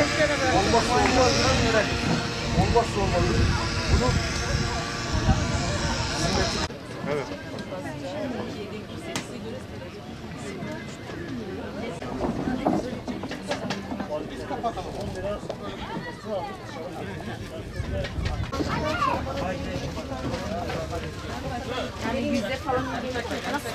Olmazsa olmaz yörek. Olmazsa olmaz. Bunu evet. Biz kapatalım. Yani yüzde falan nasıl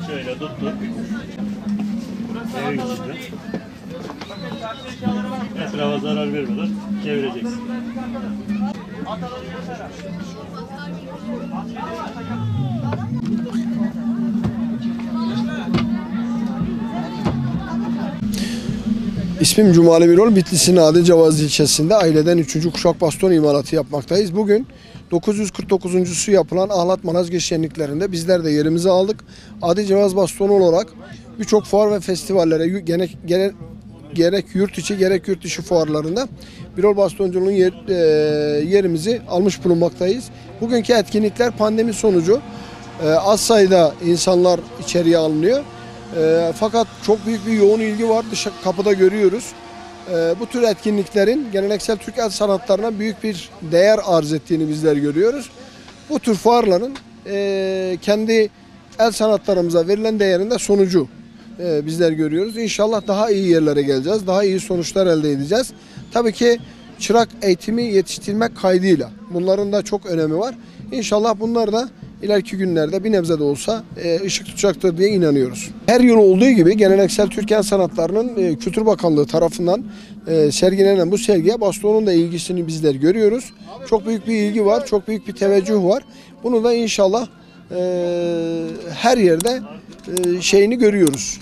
Şöyle tuttuk. Evin içinde. Etrafa zarar vermeden çevireceksin. İsmim Cumali Birol, Bitlis'in Adıcavaz ilçesinde aileden 3. kuşak baston imalatı yapmaktayız. Bugün 949'uncusu yapılan Ahlat Malazgirt şenliklerinde bizler de yerimizi aldık. Adıcavaz bastonu olarak birçok fuar ve festivallere gerek yurt içi gerek yurt dışı fuarlarında Birol bastonculuğun yerimizi almış bulunmaktayız. Bugünkü etkinlikler pandemi sonucu az sayıda insanlar içeriye alınıyor. Fakat çok büyük bir yoğun ilgi var. Kapıda görüyoruz. Bu tür etkinliklerin geleneksel Türk el sanatlarına büyük bir değer arz ettiğini bizler görüyoruz. Bu tür fuarların kendi el sanatlarımıza verilen değerin de sonucu bizler görüyoruz. İnşallah daha iyi yerlere geleceğiz. Daha iyi sonuçlar elde edeceğiz. Tabii ki çırak eğitimi yetiştirmek kaydıyla. Bunların da çok önemi var. İnşallah bunlar da ileriki günlerde bir nebze de olsa ışık tutacaktır diye inanıyoruz. Her yıl olduğu gibi geleneksel Türk el sanatlarının Kültür Bakanlığı tarafından sergilenen bu sergiye bastonun da ilgisini bizler görüyoruz. Çok büyük bir ilgi var, çok büyük bir teveccüh var. Bunu da inşallah her yerde şeyini görüyoruz,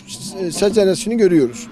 secenesini görüyoruz.